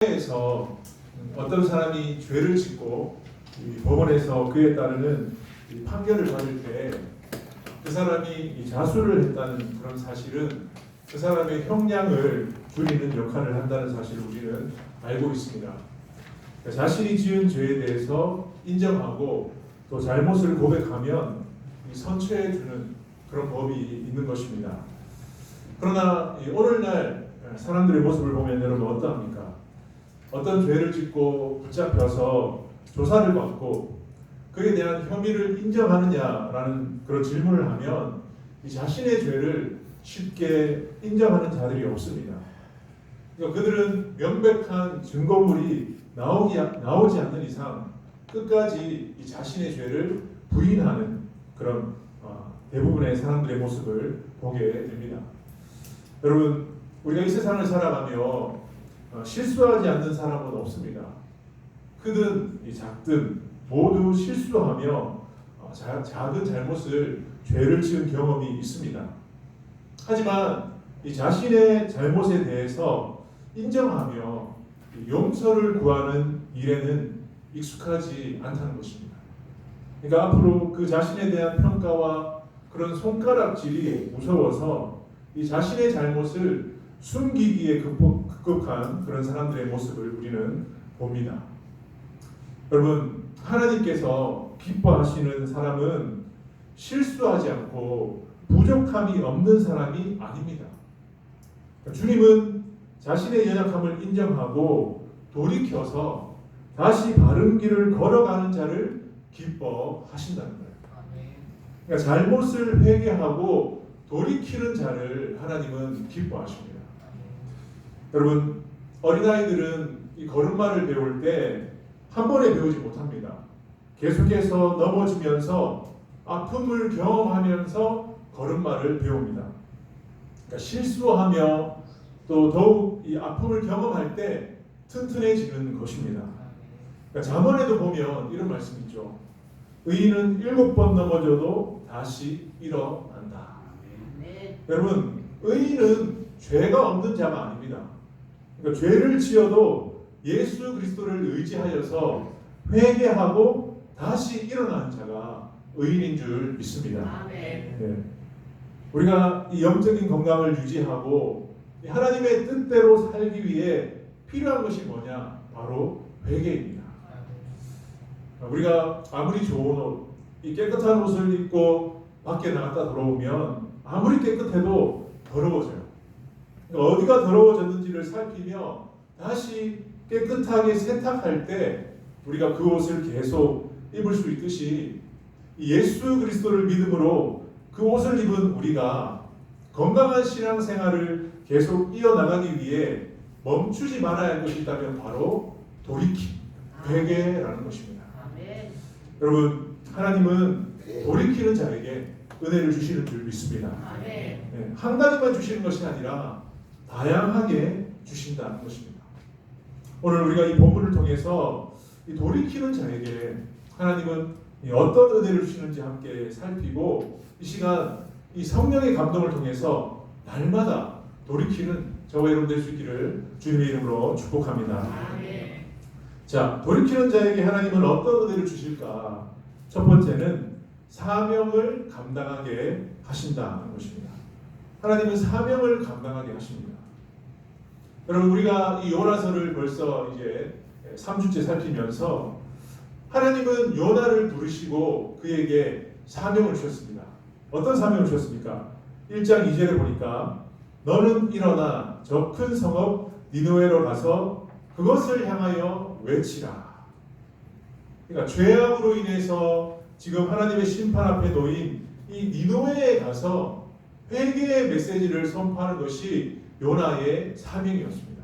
에서 어떤 사람이 죄를 짓고 이 법원에서 그에 따르는 이 판결을 받을 때 그 사람이 이 자수를 했다는 그런 사실은 그 사람의 형량을 줄이는 역할을 한다는 사실을 우리는 알고 있습니다. 그러니까 자신이 지은 죄에 대해서 인정하고 또 잘못을 고백하면 이 선처해 주는 그런 법이 있는 것입니다. 그러나 오늘날 사람들의 모습을 보면 여러분 어떠합니까? 어떤 죄를 짓고 붙잡혀서 조사를 받고 그에 대한 혐의를 인정하느냐라는 그런 질문을 하면 이 자신의 죄를 쉽게 인정하는 자들이 없습니다. 그러니까 그들은 명백한 증거물이 나오지 않는 이상 끝까지 이 자신의 죄를 부인하는 그런 대부분의 사람들의 모습을 보게 됩니다. 여러분, 우리가 이 세상을 살아가며 실수하지 않는 사람은 없습니다. 크든 작든 모두 실수하며 작은 잘못을 죄를 지은 경험이 있습니다. 하지만 이 자신의 잘못에 대해서 인정하며 용서를 구하는 일에는 익숙하지 않다는 것입니다. 그러니까 앞으로 그 자신에 대한 평가와 그런 손가락질이 무서워서 이 자신의 잘못을 숨기기에 급급한 그런 사람들의 모습을 우리는 봅니다. 여러분, 하나님께서 기뻐하시는 사람은 실수하지 않고 부족함이 없는 사람이 아닙니다. 주님은 자신의 연약함을 인정하고 돌이켜서 다시 바른 길을 걸어가는 자를 기뻐하신다는 거예요. 그러니까 잘못을 회개하고 돌이키는 자를 하나님은 기뻐하십니다. 여러분, 어린아이들은 이 걸음마를 배울 때 한 번에 배우지 못합니다. 계속해서 넘어지면서 아픔을 경험하면서 걸음마를 배웁니다. 그러니까 실수하며 또 더욱 이 아픔을 경험할 때 튼튼해지는 것입니다. 그러니까 잠언에도 보면 이런 말씀이 있죠. 의인은 7번 넘어져도 다시 일어난다. 여러분, 의인은 죄가 없는 자가 아닙니다. 그러니까 죄를 지어도 예수 그리스도를 의지하여서 회개하고 다시 일어나는 자가 의인인 줄 믿습니다. 네. 우리가 이 영적인 건강을 유지하고 하나님의 뜻대로 살기 위해 필요한 것이 뭐냐? 바로 회개입니다. 우리가 아무리 좋은 옷, 이 깨끗한 옷을 입고 밖에 나갔다 들어오면 아무리 깨끗해도 더러워져요. 그러니까 어디가 더러워졌는지를 살피며 다시 깨끗하게 세탁할 때 우리가 그 옷을 계속 입을 수 있듯이 예수 그리스도를 믿음으로 그 옷을 입은 우리가 건강한 신앙생활을 계속 이어나가기 위해 멈추지 말아야 할 것이 있다면 바로 돌이킴, 회개라는 것입니다. 아멘. 여러분, 하나님은 돌이키는 자에게 은혜를 주시는 줄 믿습니다. 아멘. 네, 한 가지만 주시는 것이 아니라 다양하게 주신다는 것입니다. 오늘 우리가 이 본문을 통해서 이 돌이키는 자에게 하나님은 어떤 은혜를 주시는지 함께 살피고 이 시간 이 성령의 감동을 통해서 날마다 돌이키는 저와 여러분 될 수 있기를 주님의 이름으로 축복합니다. 자, 돌이키는 자에게 하나님은 어떤 은혜를 주실까? 첫 번째는 사명을 감당하게 하신다는 것입니다. 하나님은 사명을 감당하게 하십니다. 여러분, 우리가 이 요나서를 벌써 이제 3주째 살피면서 하나님은 요나를 부르시고 그에게 사명을 주셨습니다. 어떤 사명을 주셨습니까? 1장 2절에 보니까 너는 일어나 저 큰 성읍 니느웨로 가서 그것을 향하여 외치라. 그러니까 죄악으로 인해서 지금 하나님의 심판 앞에 놓인 이 니느웨에 가서 회개의 메시지를 선포하는 것이 요나의 사명이었습니다.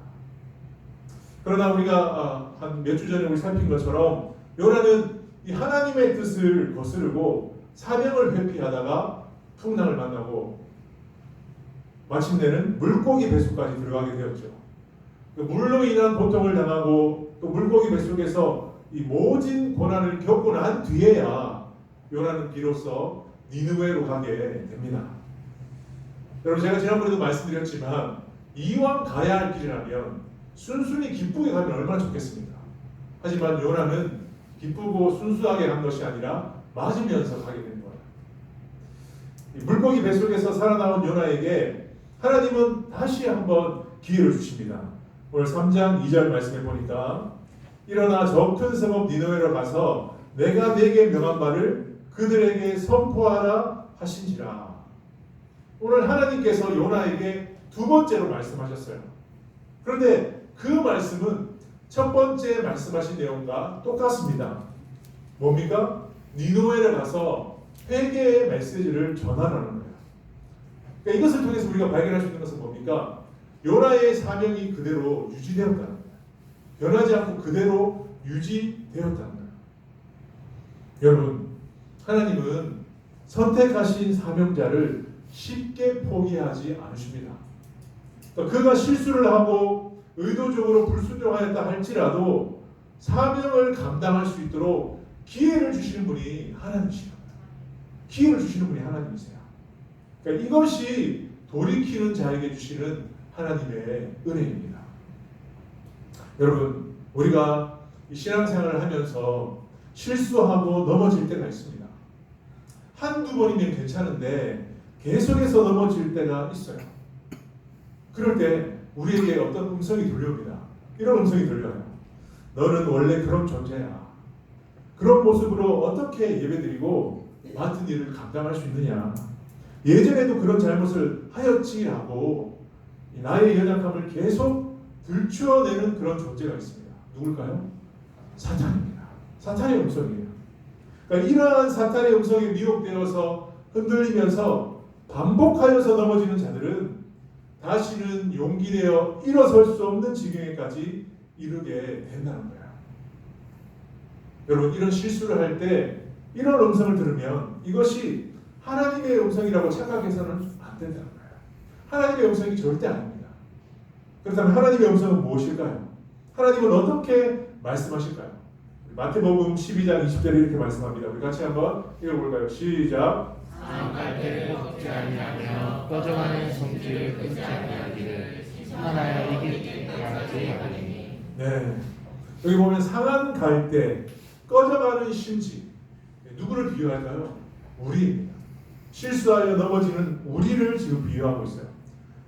그러나 우리가 한 몇 주 전에 우리 살핀 것처럼 요나는 이 하나님의 뜻을 거스르고 사명을 회피하다가 풍랑을 만나고 마침내는 물고기 뱃속까지 들어가게 되었죠. 물로 인한 고통을 당하고 또 물고기 뱃속에서 이 모진 고난을 겪고 난 뒤에야 요나는 비로소 니느웨로 가게 됩니다. 여러분, 제가 지난번에도 말씀드렸지만 이왕 가야 할 길이라면 순순히 기쁘게 가면 얼마나 좋겠습니까? 하지만 요나는 기쁘고 순수하게 간 것이 아니라 맞으면서 가게 된 거예요. 물고기 뱃속에서 살아나온 요나에게 하나님은 다시 한번 기회를 주십니다. 오늘 3장 2절 말씀해 보니까 일어나 저 큰 성읍 니느웨로 가서 내가 네게 명한 바를 그들에게 선포하라 하신지라. 오늘 하나님께서 요나에게 두 번째로 말씀하셨어요. 그런데 그 말씀은 첫 번째 말씀하신 내용과 똑같습니다. 뭡니까? 니느웨를 가서 회개의 메시지를 전하라는 거예요. 그러니까 이것을 통해서 우리가 발견할 수 있는 것은 뭡니까? 요나의 사명이 그대로 유지되었다는 거예요. 변하지 않고 그대로 유지되었다는 거예요. 여러분, 하나님은 선택하신 사명자를 쉽게 포기하지 않으십니다. 그러니까 그가 실수를 하고 의도적으로 불순종하였다 할지라도 사명을 감당할 수 있도록 기회를 주시는 분이 하나님이십니다. 기회를 주시는 분이 하나님이세요. 그러니까 이것이 돌이키는 자에게 주시는 하나님의 은혜입니다. 여러분, 우리가 신앙생활을 하면서 실수하고 넘어질 때가 있습니다. 한두 번이면 괜찮은데 계속해서 넘어질 때가 있어요. 그럴 때 우리에게 어떤 음성이 들려옵니다. 이런 음성이 들려요. 너는 원래 그런 존재야. 그런 모습으로 어떻게 예배드리고 맡은 일을 감당할 수 있느냐. 예전에도 그런 잘못을 하였지라고 나의 연약함을 계속 들추어내는 그런 존재가 있습니다. 누굴까요? 사탄입니다. 사탄의 음성이에요. 그러니까 이러한 사탄의 음성에 미혹되어서 흔들리면서 반복하여서 넘어지는 자들은 다시는 용기 내어 일어설 수 없는 지경에까지 이르게 된다는 거예요. 여러분, 이런 실수를 할 때 이런 음성을 들으면 이것이 하나님의 음성이라고 착각해서는 안 된다는 거예요. 하나님의 음성이 절대 아닙니다. 그렇다면 하나님의 음성은 무엇일까요? 하나님은 어떻게 말씀하실까요? 마태복음 12장 20절에 이렇게 말씀합니다. 우리 같이 한번 읽어볼까요? 시작. 사랑할 때를 걷지 아니하며 꺼져가는 성질을 끊지 아니하기를 하나여 이길 때까지 하리니. 네, 여기 보면 상한 갈 때 꺼져가는 심지, 누구를 비유할까요? 우리입니다. 실수하여 넘어지는 우리를 지금 비유하고 있어요.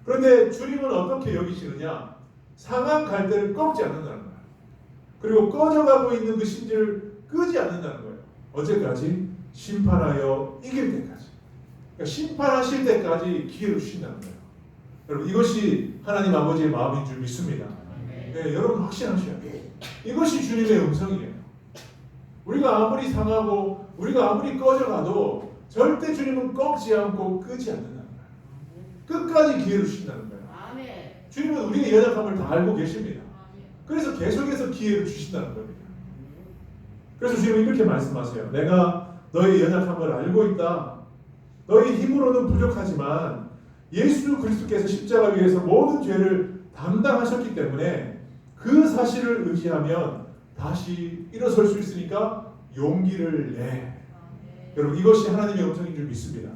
그런데 주님은 어떻게 여기시느냐? 상한 갈 때를 꺾지 않는다는 거예요. 그리고 꺼져가고 있는 그 심지를 끄지 않는다는 거예요. 언제까지? 심판하여 이길 때까지. 그러니까 심판하실 때까지 기회를 주신다는 거예요. 여러분, 이것이 하나님 아버지의 마음인 줄 믿습니다. 네, 여러분 확신하셔야 돼요. 이것이 주님의 음성이에요. 우리가 아무리 상하고 우리가 아무리 꺼져가도 절대 주님은 꺾지 않고 끄지 않는다는 거예요. 끝까지 기회를 주신다는 거예요. 주님은 우리의 연약함을 다 알고 계십니다. 그래서 계속해서 기회를 주신다는 겁니다. 그래서 주님은 이렇게 말씀하세요. 내가 너의 연약함을 알고 있다. 너희 힘으로는 부족하지만 예수 그리스도께서 십자가 위에서 모든 죄를 담당하셨기 때문에 그 사실을 의지하면 다시 일어설 수 있으니까 용기를 내. 여러분, 이것이 하나님의 음성인 줄 믿습니다.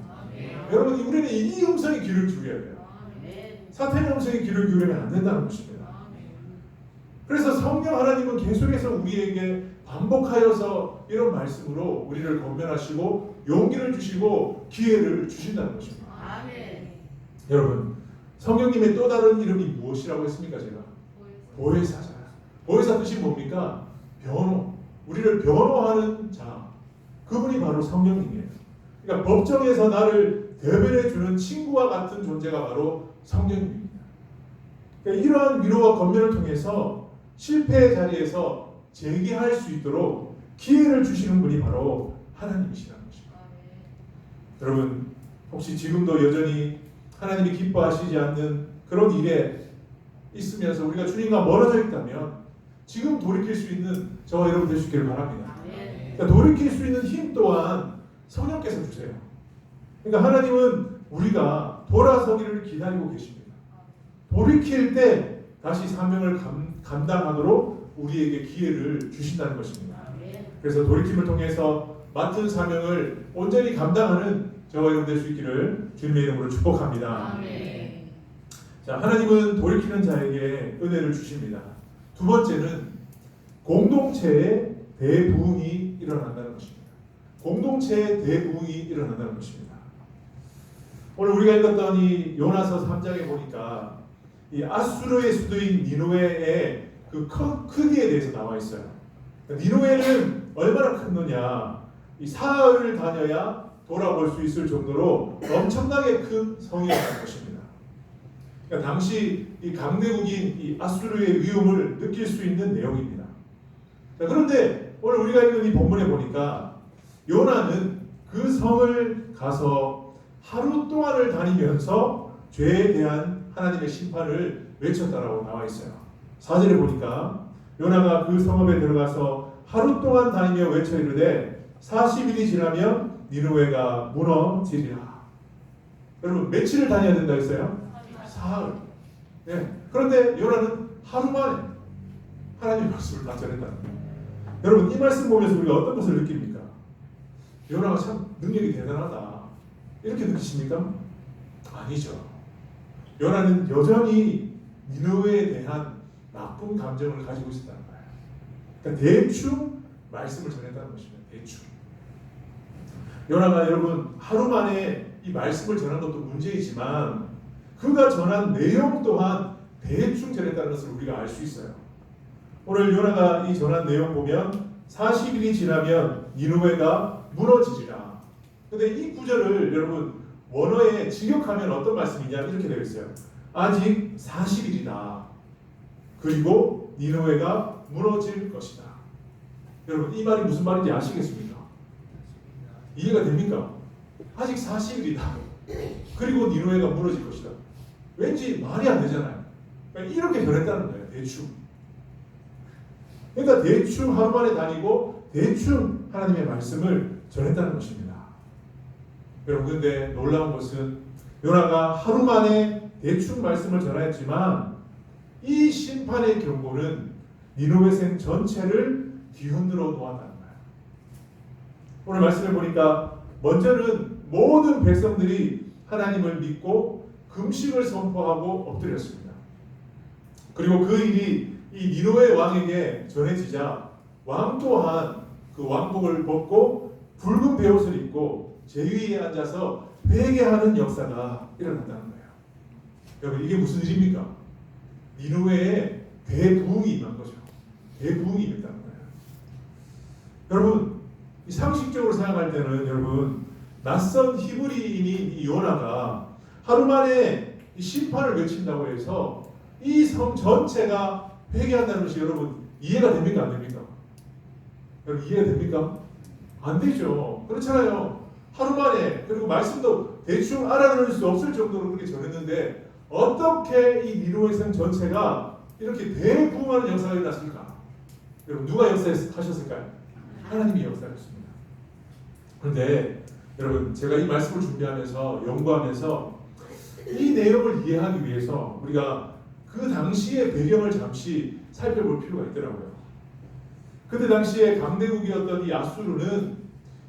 여러분, 우리는 이 음성에 귀를 기울여야 돼요. 사탄의 음성에 귀를 기울이면 안 된다는 것입니다. 그래서 성령 하나님은 계속해서 우리에게 반복하여서 이런 말씀으로 우리를 권면하시고 용기를 주시고 기회를 주신다는 것입니다. 여러분, 성령님의 또 다른 이름이 무엇이라고 했습니까? 제가 보혜사잖아요. 보혜사 뜻이 뭡니까? 변호. 우리를 변호하는 자. 그분이 바로 성령님이에요. 그러니까 법정에서 나를 대변해 주는 친구와 같은 존재가 바로 성령님입니다. 그러니까 이러한 위로와 권면을 통해서 실패의 자리에서 재기할 수 있도록 기회를 주시는 분이 바로 하나님이시라는 것입니다. 여러분, 혹시 지금도 여전히 하나님이 기뻐하시지 않는 그런 일에 있으면서 우리가 주님과 멀어져 있다면 지금 돌이킬 수 있는 저와 여러분 될 수 있기를 바랍니다. 그러니까 돌이킬 수 있는 힘 또한 성령께서 주세요. 그러니까 하나님은 우리가 돌아서기를 기다리고 계십니다. 돌이킬 때 다시 사명을 감당하도록 우리에게 기회를 주신다는 것입니다. 그래서 돌이킴을 통해서 맡은 사명을 온전히 감당하는 저와 여러분 될 수 있기를 주님의 이름으로 축복합니다. 자, 하나님은 돌이키는 자에게 은혜를 주십니다. 두 번째는 공동체의 대부흥이 일어난다는 것입니다. 공동체의 대부흥이 일어난다는 것입니다. 오늘 우리가 읽었던 이 요나서 3장에 보니까 이 아수르의 수도인 니느웨의 그 크기에 대해서 나와 있어요. 니느웨는 얼마나 컸느냐? 이 사흘을 다녀야 돌아볼 수 있을 정도로 엄청나게 큰 성이었던 것입니다. 그러니까 당시 이 강대국인 이 아수르의 위험을 느낄 수 있는 내용입니다. 자, 그런데 오늘 우리가 읽은 이 본문에 보니까 요나는 그 성을 가서 하루 동안을 다니면서 죄에 대한 하나님의 심판을 외쳤다라고 나와 있어요. 4절에 보니까 요나가 그 성읍에 들어가서 하루 동안 다니며 외쳐 이르되 40일이 지나면 니느웨가 무너지리라. 여러분 며칠을 다녀야 된다 했어요? 사흘. 네. 그런데 요나는 하루 만에 하나님의 말씀을 다 전했다는 거예요. 여러분 이 말씀 보면서 우리가 어떤 것을 느낍니까? 요나가 참 능력이 대단하다 이렇게 느끼십니까? 아니죠. 요나는 여전히 니느웨에 대한 나쁜 감정을 가지고 있었다는 거예요. 그러니까 대충 말씀을 전했다는 것입니다. 대충. 요나가 여러분 하루 만에 이 말씀을 전한 것도 문제이지만 그가 전한 내용 또한 대충 전했다는 것을 우리가 알 수 있어요. 오늘 요나가 이 전한 내용 보면 40일이 지나면 니느웨가 무너지리라. 근데 이 구절을 여러분 원어에 직역하면 어떤 말씀이냐 이렇게 되어 있어요. 아직 40일이다. 그리고 니느웨가 무너질 것이다. 여러분 이 말이 무슨 말인지 아시겠습니까? 이해가 됩니까? 아직 40일이다. 그리고 니느웨가 무너질 것이다. 왠지 말이 안 되잖아요. 그러니까 이렇게 전했다는 거예요. 대충. 그러니까 대충 하루 만에 다니고 대충 하나님의 말씀을 전했다는 것입니다. 여러분 근데 놀라운 것은 요나가 하루 만에 대충 말씀을 전하였지만 이 심판의 경고는 니느웨 전체를 뒤흔들어 놓았다는 거예요. 오늘 말씀을 보니까 먼저는 모든 백성들이 하나님을 믿고 금식을 선포하고 엎드렸습니다. 그리고 그 일이 이 니느웨 왕에게 전해지자 왕 또한 그 왕복을 벗고 붉은 베옷을 입고 제위에 앉아서 회개하는 역사가 일어난다는 거예요. 여러분 이게 무슨 일입니까? 니느웨에 대부흥이 임한 거죠. 대부흥이 임했다는 거예요. 여러분 이 상식적으로 생각할 때는 여러분 낯선 히브리인인 이 요나가 하루 만에 이 심판을 외친다고 해서 이 성 전체가 회개한다는 것이 여러분 이해가 됩니까? 안 됩니까? 여러분 이해가 됩니까? 안 되죠. 그렇잖아요. 하루 만에 그리고 말씀도 대충 알아들을 수 없을 정도로 그렇게 전했는데 어떻게 이 니느웨 성 전체가 이렇게 대부흥하는 역사가 일어났을까? 여러분 누가 역사하셨을까요? 하나님이 역사하셨습니다. 그런데 여러분 제가 이 말씀을 준비하면서 연구하면서 이 내용을 이해하기 위해서 우리가 그 당시의 배경을 잠시 살펴볼 필요가 있더라고요. 그때 당시에 강대국이었던 이 아수르는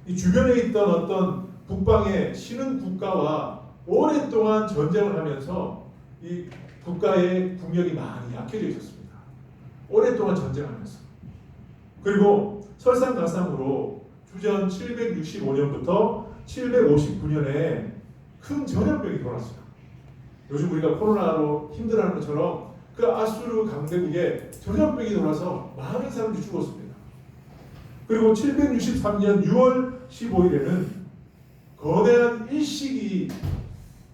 이 주변에 있던 어떤 북방의 신흥 국가와 오랫동안 전쟁을 하면서 이 국가의 국력이 많이 약해져 있었습니다. 오랫동안 전쟁하면서. 그리고 설상가상으로 주전 765년부터 759년에 큰 전염병이 돌았어요. 요즘 우리가 코로나로 힘들어하는 것처럼 그 아수르 강대국에 전염병이 돌아서 많은 사람들이 죽었습니다. 그리고 763년 6월 15일에는 거대한 일식이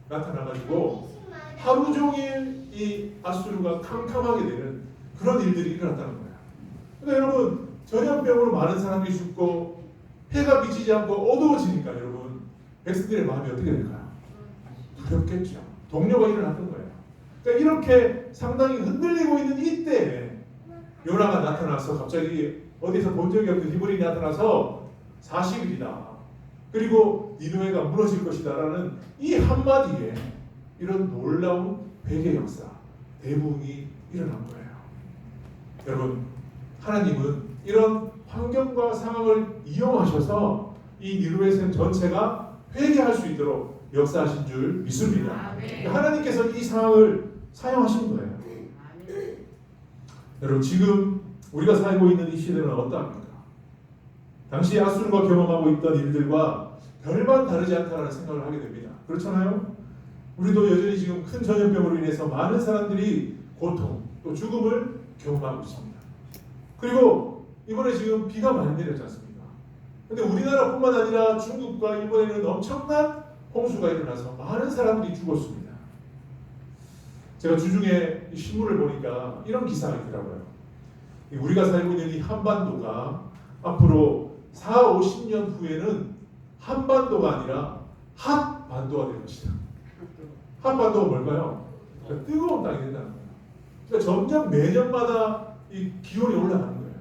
나타나가지고 하루 종일 이 아수르가 캄캄하게 되는 그런 일들이 일어났다는 거예요. 그러니까 여러분 전염병으로 많은 사람이 죽고 해가 비치지 않고 어두워지니까 여러분 백성들의 마음이 어떻게 될까요? 두렵겠죠. 동료가 일어났던 거예요. 그러니까 이렇게 상당히 흔들리고 있는 이때에 요나가 나타나서 갑자기 어디서 본 적이 없는 히브리인이 나타나서 40일이다. 그리고 니느웨가 무너질 것이다 라는 이 한마디에 이런 놀라운 회개 역사, 대부흥이 일어난 거예요. 여러분 하나님은 이런 환경과 상황을 이용하셔서 이 니느웨 성 전체가 회개할 수 있도록 역사하신 줄 믿습니다. 하나님께서 이 상황을 사용하신 거예요. 여러분 지금 우리가 살고 있는 이 시대는 어떠합니까? 당시 아수르가 경험하고 있던 일들과 별반 다르지 않다라는 생각을 하게 됩니다. 그렇잖아요? 우리도 여전히 지금 큰 전염병으로 인해서 많은 사람들이 고통 또 죽음을 경험하고 있습니다. 그리고 이번에 지금 비가 많이 내렸지 않습니까? 근데 우리나라뿐만 아니라 중국과 일본에는 엄청난 홍수가 일어나서 많은 사람들이 죽었습니다. 제가 주중에 신문을 보니까 이런 기사가 있더라고요. 우리가 살고 있는 이 한반도가 앞으로 4, 50년 후에는 한반도가 아니라 핫반도가 될 것이다. 핫반도가 뭘까요? 그러니까 뜨거운 땅이 된다는 거예요. 그러니까 점점 매년마다 이 기온이 올라가는 거예요.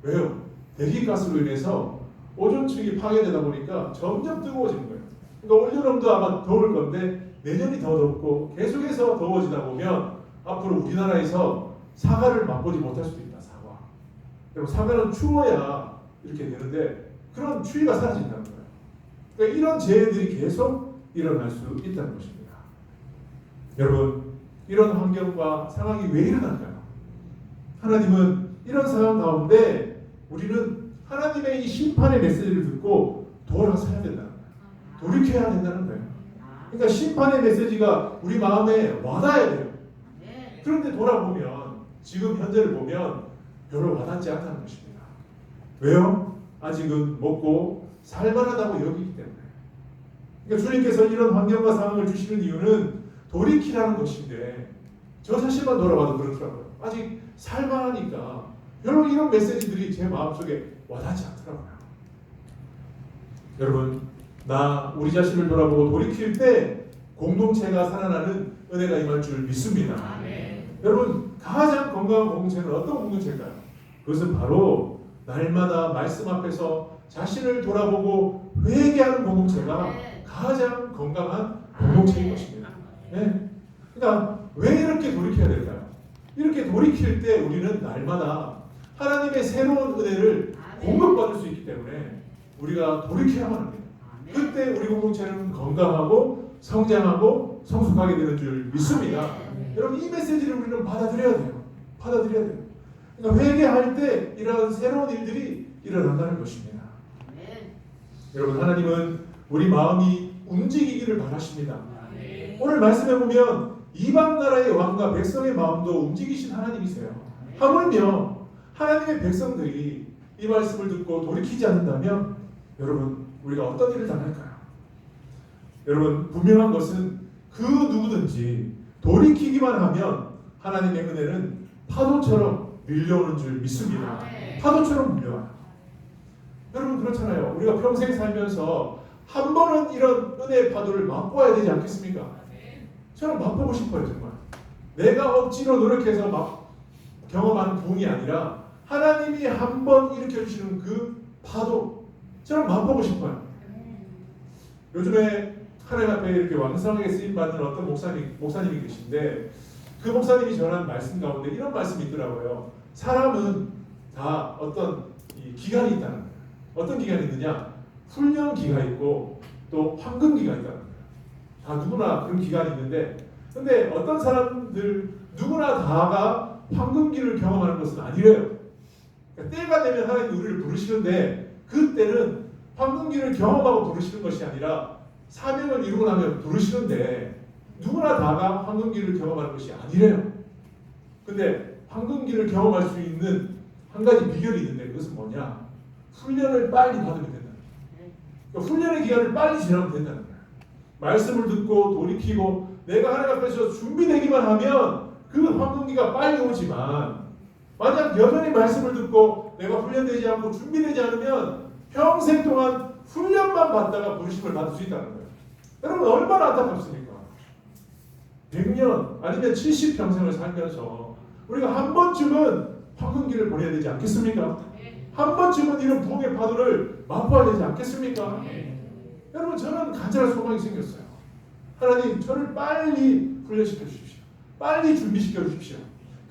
왜요? 대기가스로 인해서 오존층이 파괴되다 보니까 점점 뜨거워지는 거예요. 그러니까 올여름도 아마 더울 건데 내년이 더 덥고 계속해서 더워지다 보면 앞으로 우리나라에서 사과를 맛보지 못할 수도 있다. 사과. 여러분 사과는 추워야 이렇게 되는데 그런 추위가 사라진다는 거예요. 그러니까 이런 재해들이 계속 일어날 수 있다는 것입니다. 여러분 이런 환경과 상황이 왜 일어날까요? 하나님은 이런 상황 가운데 우리는 하나님의 이 심판의 메시지를 듣고 돌아서야 된다는 거예요. 돌이켜야 된다는 거예요. 그러니까 심판의 메시지가 우리 마음에 와닿아야 돼요. 그런데 돌아보면 지금 현재를 보면 별로 와닿지 않다는 것입니다. 왜요? 아직은 먹고 살만하다고 여기기 때문에. 그러니까 주님께서 이런 환경과 상황을 주시는 이유는 돌이키라는 것인데 저 자신만 돌아봐도 그렇더라고요. 아직 살만하니까 별로 이런 메시지들이 제 마음속에 와닿지 않더라고요. 여러분 우리 자신을 돌아보고 돌이킬 때 공동체가 살아나는 은혜가 임할 줄 믿습니다. 여러분 가장 건강한 공동체는 어떤 공동체일까요? 그것은 바로 날마다 말씀 앞에서 자신을 돌아보고 회개하는 공동체가 가장 건강한 공동체인 것입니다. 네. 그러니까 왜 이렇게 돌이켜야 될까요? 이렇게 돌이킬 때 우리는 날마다 하나님의 새로운 은혜를 공급받을 수 있기 때문에 우리가 돌이켜야만 합니다. 그때 우리 공동체는 건강하고 성장하고 성숙하게 되는 줄 믿습니다. 여러분 이 메시지를 우리는 받아들여야 돼요. 받아들여야 돼요. 그러니까 회개할 때 이런 새로운 일들이 일어난다는 것입니다. 여러분 하나님은 우리 마음이 움직이기를 바라십니다. 오늘 말씀해 보면 이방 나라의 왕과 백성의 마음도 움직이신 하나님이세요. 하물며 하나님의 백성들이 이 말씀을 듣고 돌이키지 않는다면 여러분 우리가 어떤 일을 당할까요? 여러분 분명한 것은 그 누구든지 돌이키기만 하면 하나님의 은혜는 파도처럼 밀려오는 줄 믿습니다. 파도처럼 밀려와요. 여러분 그렇잖아요. 우리가 평생 살면서 한 번은 이런 은혜의 파도를 맛보아야 되지 않겠습니까? 저는 맛보고 싶어요. 정말 내가 억지로 노력해서 막 경험하는 부흥이 아니라 하나님이 한 번 일으켜주시는 그 파도 저는 맛보고 싶어요. 요즘에 하나님 앞에 이렇게 왕성하게 쓰임받는 어떤 목사님이 계신데 그 목사님이 전한 말씀 가운데 이런 말씀이 있더라고요. 사람은 다 어떤 기간이 있다는 거예요. 어떤 기간이 있느냐? 훈련 기간이 있고 또 황금 기간이 있다는 거예요. 다 누구나 그런 기간이 있는데 근데 어떤 사람들 누구나 다가 황금기를 경험하는 것은 아니래요. 그러니까 때가 되면 하나님이 우리를 부르시는데 그 때는 황금기를 경험하고 부르시는 것이 아니라 사명을 이루고 나면 부르시는데 누구나 다가 황금기를 경험하는 것이 아니래요. 근데 황금기를 경험할 수 있는 한 가지 비결이 있는데 그것은 뭐냐? 훈련을 빨리 받으면 된다는 거예요. 그러니까 훈련의 기간을 빨리 지나면 된다는 거예요. 말씀을 듣고 돌이키고 내가 하나님 앞에서 준비되기만 하면 그 황금기가 빨리 오지만 만약 여전히 말씀을 듣고 내가 훈련되지 않고 준비되지 않으면 평생 동안 훈련만 받다가 부르심을 받을 수 있다는 거예요. 여러분 얼마나 안타깝습니까? 100년 아니면 70평생을 살면서 우리가 한 번쯤은 황금기를 보내야 되지 않겠습니까? 한 번쯤은 이런 부흥의 파도를 맛보아야 되지 않겠습니까? 여러분 저는 간절한 소망이 생겼어요. 하나님 저를 빨리 훈련시켜 주십시오. 빨리 준비시켜 주십시오.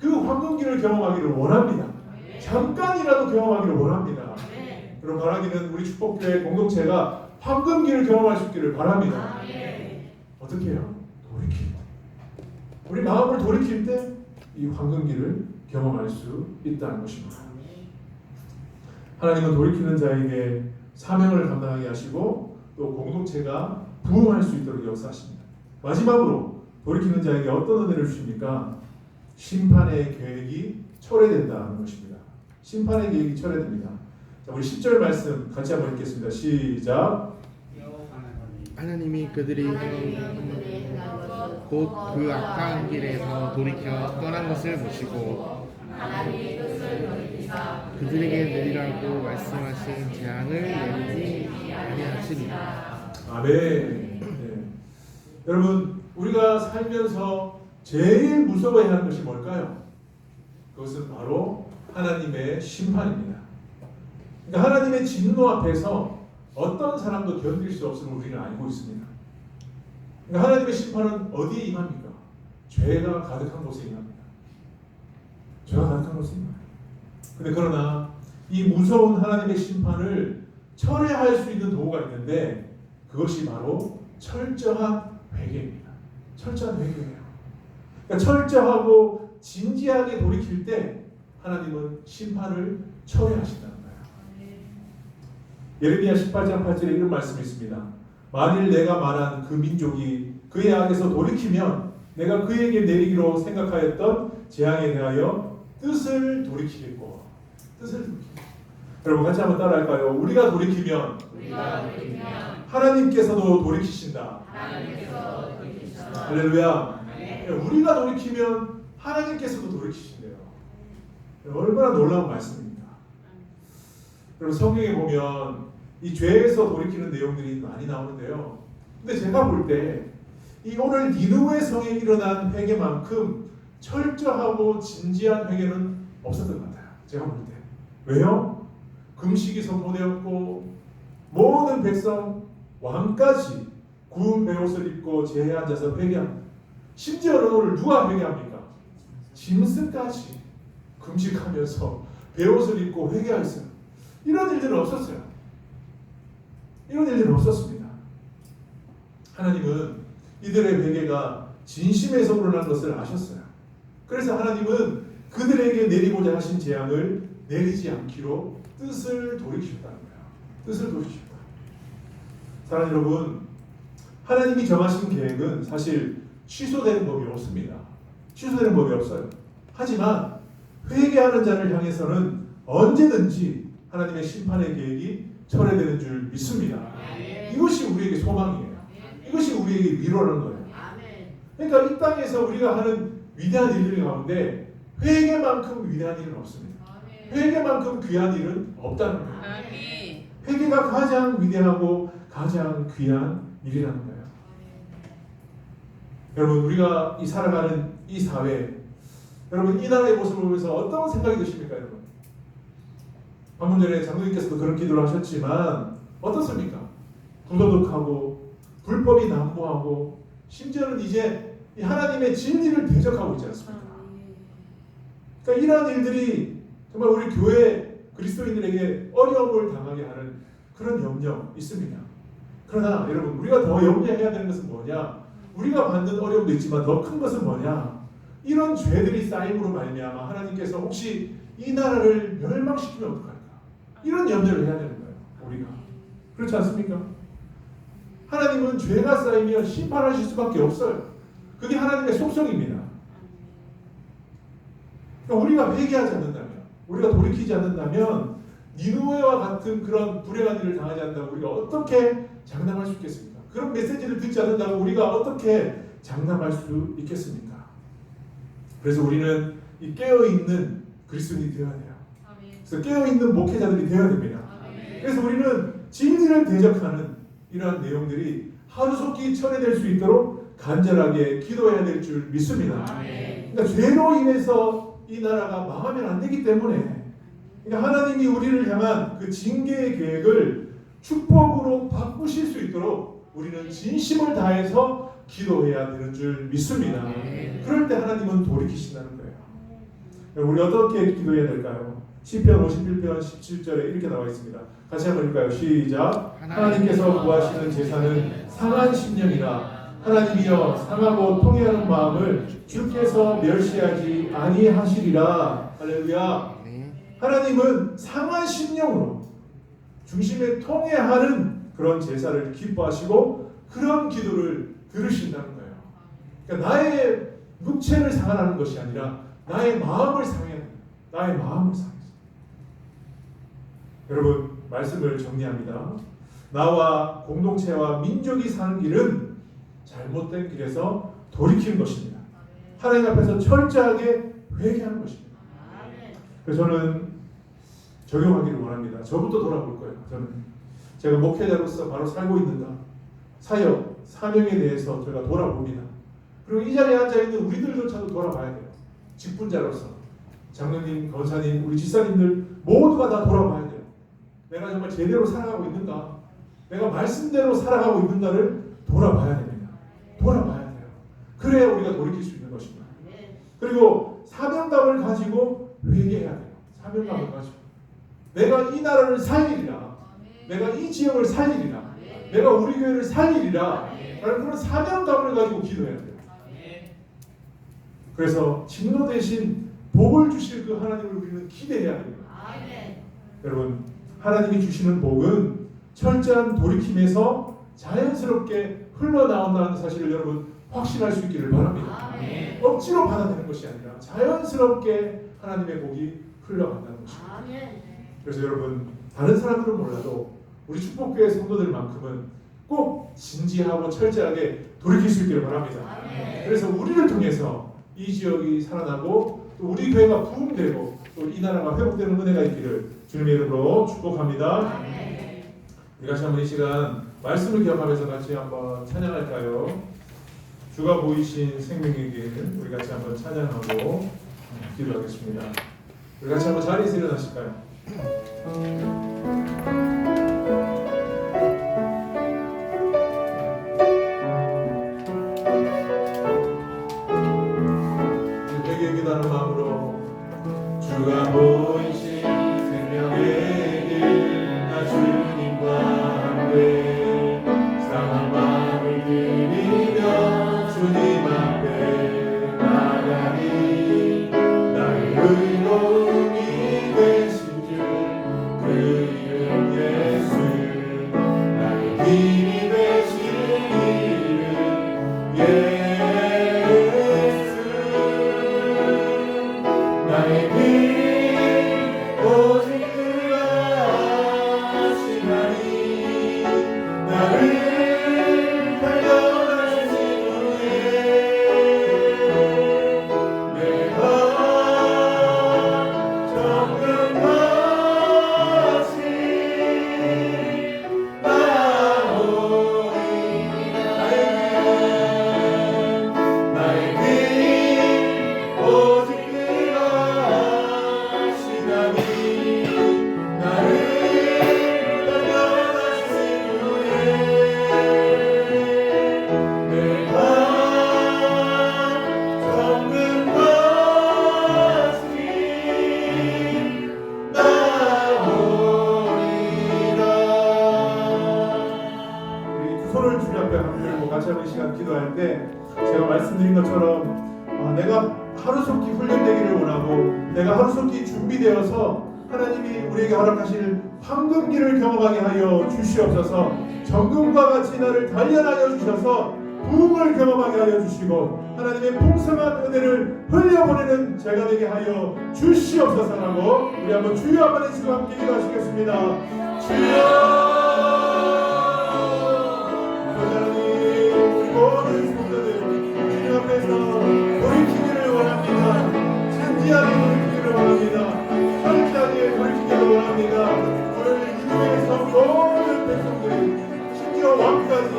그 황금기를 경험하기를 원합니다. 잠깐이라도 경험하기를 원합니다. 여러분 바라기는 우리 축복교회 공동체가 황금기를 경험할 수 있기를 바랍니다. 어떻게 해요? 우리 마음을 돌이킬 때 이 황금기를 경험할 수 있다는 것입니다. 하나님은 돌이키는 자에게 사명을 감당하게 하시고 또 공동체가 부흥할 수 있도록 역사하십니다. 마지막으로 돌이키는 자에게 어떤 은혜를 주십니까? 심판의 계획이 철회된다는 것입니다. 심판의 계획이 철회됩니다. 자, 우리 10절 말씀 같이 한번 읽겠습니다. 시작. 하나님이 그들이 곧 그 악한 길에서 돌이켜 떠난 것을 보시고 그들에게 내리라고 말씀하신 재앙을 내리지 아니하시리라. 아멘. 네. 여러분, 우리가 살면서 제일 무서워해야 하는 것이 뭘까요? 그것은 바로 하나님의 심판입니다. 그러니까 하나님의 진노 앞에서 어떤 사람도 견딜 수 없음을 우리는 알고 있습니다. 그러니까 하나님의 심판은 어디에 임합니까? 죄가 가득한 곳에 임합니다. 죄가 가득한 곳에 임합니다. 근데 그러나 이 무서운 하나님의 심판을 철회할 수 있는 도구가 있는데 그것이 바로 철저한 회개입니다. 철저한 회개예요. 그러니까 철저하고 진지하게 돌이킬 때 하나님은 심판을 철회하신다는 거예요. 예레미야 18장 8절에 이런 말씀이 있습니다. 만일 내가 말한 그 민족이 그의 악에서 돌이키면 내가 그에게 내리기로 생각하였던 재앙에 대하여 뜻을 돌이키겠고. 뜻을 돌이키겠고. 여러분 같이 한번 따라할까요? 우리가 돌이키면 하나님께서도 돌이키신다. 할렐루야. 우리가 돌이키면 하나님께서도 돌이키신대요. 얼마나 놀라운 말씀입니다. 여러분 성경에 보면 이 죄에서 돌이키는 내용들이 많이 나오는데요. 근데 제가 볼 때 이 오늘 니느웨 성에 일어난 회개만큼 철저하고 진지한 회개는 없었던 것 같아요. 제가 볼 때. 왜요? 금식이 선포되었고 모든 백성 왕까지 구운 베옷을 입고 제에 앉아서 회개합니다. 심지어는 오늘 누가 회개합니까? 짐승까지 금식하면서 베옷을 입고 회개하였어요. 이런 일들은 없었어요. 이런 일들은 없었습니다. 하나님은 이들의 회개가 진심에서 우러난 것을 아셨어요. 그래서 하나님은 그들에게 내리고자 하신 재앙을 내리지 않기로 뜻을 돌이키셨다는 거예요. 뜻을 돌이키셨다. 사랑하는 여러분, 하나님이 정하신 계획은 사실 취소되는 법이 없습니다. 취소되는 법이 없어요. 하지만 회개하는 자를 향해서는 언제든지 하나님의 심판의 계획이 철회되는 줄 믿습니다. 이것이 우리에게 소망이에요. 이것이 우리에게 위로라는 거예요. 그러니까 이 땅에서 우리가 하는 위대한 일들 가운데 회개만큼 위대한 일은 없습니다. 회개만큼 귀한 일은 없다는 거예요. 회개가 가장 위대하고 가장 귀한 일이라는 거예요. 여러분 우리가 이 살아가는 이 사회, 여러분 이 나라의 모습을 보면서 어떤 생각이 드십니까, 여러분? 방금 전에 장로님께서도 그런 기도를 하셨지만 어떻습니까? 부도덕하고 불법이 난무하고 심지어는 이제 이 하나님의 진리를 대적하고 있지 않습니까? 그러니까 이러한 일들이 정말 우리 교회 그리스도인들에게 어려움을 당하게 하는 그런 염려 있습니다. 그러나 여러분 우리가 더 염려해야 되는 것은 뭐냐? 우리가 받는 어려움도 있지만 더 큰 것은 뭐냐? 이런 죄들이 쌓임으로 말미암아 하나님께서 혹시 이 나라를 멸망시키면 어떡할까? 이런 염려를 해야 되는 거예요. 우리가. 그렇지 않습니까? 하나님은 죄가 쌓이면 심판하실 수밖에 없어요. 그게 하나님의 속성입니다. 그러니까 우리가 회개하지 않는다면, 우리가 돌이키지 않는다면 니느웨와 같은 그런 불행한 일을 당하지 않는다고 우리가 어떻게 장담할 수 있겠습니까? 그런 메시지를 듣지 않는다고 우리가 어떻게 장담할 수 있겠습니까? 그래서 우리는 이 깨어있는 그리스도인이 되어야 돼요. 그래서 깨어있는 목회자들이 되어야 됩니다. 그래서 우리는 진리를 대적하는 이러한 내용들이 하루속히 철회될 수 있도록 간절하게 기도해야 될 줄 믿습니다. 그러니까 죄로 인해서 이 나라가 망하면 안 되기 때문에, 그러니까 하나님이 우리를 향한 그 징계의 계획을 축복으로 바꾸실 수 있도록 우리는 진심을 다해서 기도해야 되는 줄 믿습니다. 그럴 때 하나님은 돌이키신다는 거예요. 우리 어떻게 기도해야 될까요? 시편 51편 17절에 이렇게 나와 있습니다. 같이 한번 읽을까요? 시작. 하나님께서 구하시는 제사는 상한 심령이라 하나님이여 상하고 통회하는 마음을 주께서 멸시하지 아니하시리라. 할렐루야. 하나님은 상한 심령으로 중심에 통회하는 그런 제사를 기뻐하시고 그런 기도를 들으신다는 거예요. 그러니까 나의 육체를 상하는 것이 아니라 나의 마음을 상해야 돼요. 나의 마음을 상해야 돼요. 여러분, 말씀을 정리합니다. 나와 공동체와 민족이 사는 길은 잘못된 길에서 돌이키는 것입니다. 하나님 앞에서 철저하게 회개하는 것입니다. 그래서 저는 적용하기를 원합니다. 저부터 돌아볼 거예요. 저는 제가 목회자로서 바로 살고 있는가, 사역, 사명에 대해서 제가 돌아봅니다. 그리고 이 자리에 앉아있는 우리들조차도 돌아봐야 돼요. 직분자로서 장로님, 권사님, 우리 집사님들 모두가 다 돌아봐야 돼요. 내가 정말 제대로 살아가고 있는가, 내가 말씀대로 살아가고 있는가를 돌아봐야 됩니다. 돌아봐야 돼요. 그래야 우리가 돌이킬 수 있는 것입니다. 그리고 사명감을 가지고 회개해야 돼요. 사명감을 가지고 내가 이 나라를 살리리라, 내가 이 지역을 살리리라, 내가 우리 교회를 살리리라 라는 그런 사명감을 가지고 기도해야 돼요. 그래서 진노 대신 복을 주실 그 하나님을 우리는 기대해야 됩니다. 여러분, 하나님이 주시는 복은 철저한 돌이킴에서 자연스럽게 흘러나온다는 사실을 여러분 확신할 수 있기를 바랍니다. 억지로 받아들이는 것이 아니라 자연스럽게 하나님의 복이 흘러간다는 것입니다. 그래서 여러분, 다른 사람들은 몰라도 우리 축복교회 성도들만큼은 꼭 진지하고 철저하게 돌이킬 수 있기를 바랍니다. 그래서 우리를 통해서 이 지역이 살아나고 또 우리 교회가 부흥되고 또 이 나라가 회복되는 은혜가 있기를 주님의 이름으로 축복합니다. 우리 같이 한번 이 시간 말씀을 기억하면서 같이 한번 찬양할까요? 주가 보이신 생명의 길, 우리 같이 한번 찬양하고 기도하겠습니다. 우리 같이 한번 자리에서 일어나실까요? 되게 기도하는 마음으로 주가 보이신 생명의 길, 나 주님과 함께 상한 마음을 드리며 주님 앞에 나가니 나의 의로움이 되신 주 그 이름 예수, 나의 힘이 되신 이름 예수, 나의 길 오직 그가 하시나니 나를 발견하신 후에 내가 정금 다시 나오리. 나의 길 오직 그가 하시나니 나를 발견하신 후에 내가 정금 다시 나오리라. 우리 두 손을 주님 앞에 들고 같이 한번 이 시간 기도할 때 제가 말씀드린 것처럼 내가 하루속히 훈련되기를 원하고 내가 하루속히 준비되어서 하나님이 우리에게 허락하실 황금기를 경험하게 하여 주시옵소서. 정금과 같이 나를 단련하여 주셔서 부흥을 경험하게 하여 주시고 하나님의 풍성한 은혜를 흘려보내는 제가 되게 하여 주시옵소서라고 우리 한번 주여 한번 해주시고 함께 기도하시겠습니다. 주여, 하나님, 우리 모든 성도들 주님 앞에서 돌이키기를 원합니다. 진지하게 돌이키기를 원합니다. 철저하게 돌이키기를 원합니다. 오늘 이 교회에서 모든 백성들이 심지어 왕까지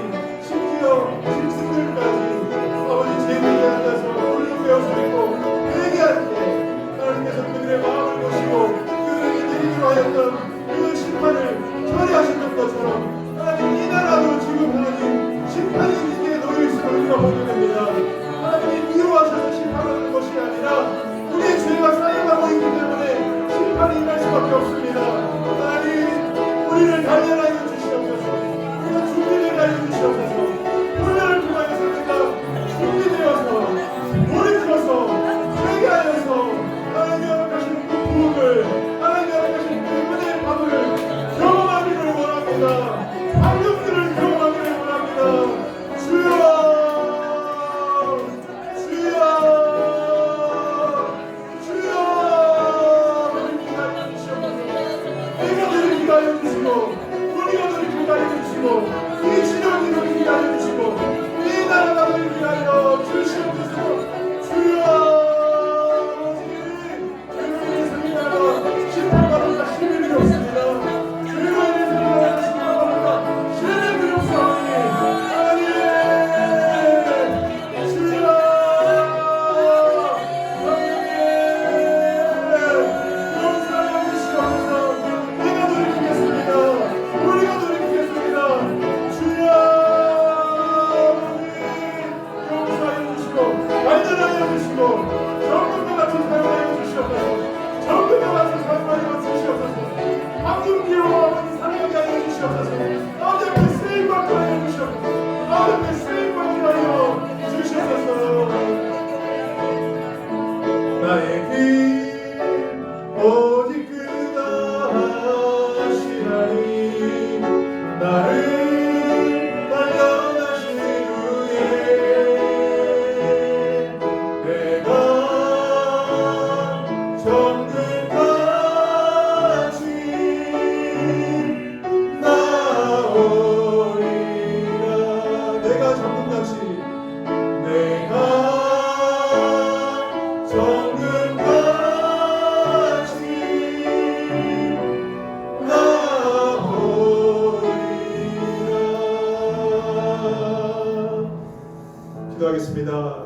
심지어 짐승들까지 아버지 제자리에 앉아서 홀로 되어서 있고 회개할 때 하나님께서 그들의 마음을 보시고 그들에게 내리기로 하였던 그 심판을 처리하셨던 것처럼 하나님 이 나라도 지금 하나님 심판이 이제 놓여 있음을 우리가 보게 됩니다. 하나님이 미워하셔서 심판하는 것이 아니라 우리의 죄가 쌓여가고 있기 때문에 심판이 임할 수밖에 없습니다. 하나님 우리를 단련하여 주시옵소서. 우리가 준비되게 하여 주시옵소서. 훈련을 통하여서 주시고 우리가 너를 위하여 주시고 이 지역이 너를 위하여 주시고 이 나라가 너를 위하여 주시옵소서. 주여 주의 성령으로 심판받는다 힘이 없습니다. 주의 성령으로 심판받는다 힘이 없사오니 아멘. 주여 용서하여 주시옵소서. 우리가 돌이키겠습니다. 우리가 돌이키겠습니다. 주여 용서하여 주시고 완전하여 주시고 정금과 같이 사용하여 주시옵소서. 정금과 같이 사용하여 주시옵소서. 황금기와 아버지 사랑하게 하여 주시옵소서. 아버지 앞에 쓰임받게 하여 주시옵소서. 아버지 앞에 쓰임받게 하여 주시옵소서. 나의 길 오직 그다시라니 나를 단련하신 후에 내가 정금같이 나오리라. 내가 정금같이 기도하겠습니다.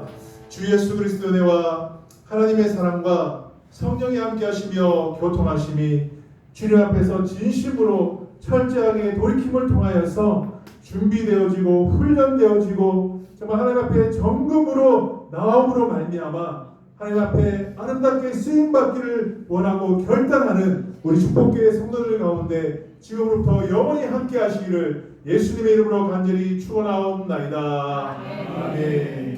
주 예수 그리스도의 은혜와 하나님의 사랑과 성령이 함께하시며 교통하심이 주님 앞에서 진심으로 철저하게 돌이킴을 통하여서 준비되어지고 훈련되어지고 정말 하나님 앞에 정금으로 나옴으로 말미암아 하나님 앞에 아름답게 쓰임받기를 원하고 결단하는 우리 축복교회 성도들 가운데 지금부터 영원히 함께 하시기를 예수님의 이름으로 간절히 축원하옵나이다. 아멘.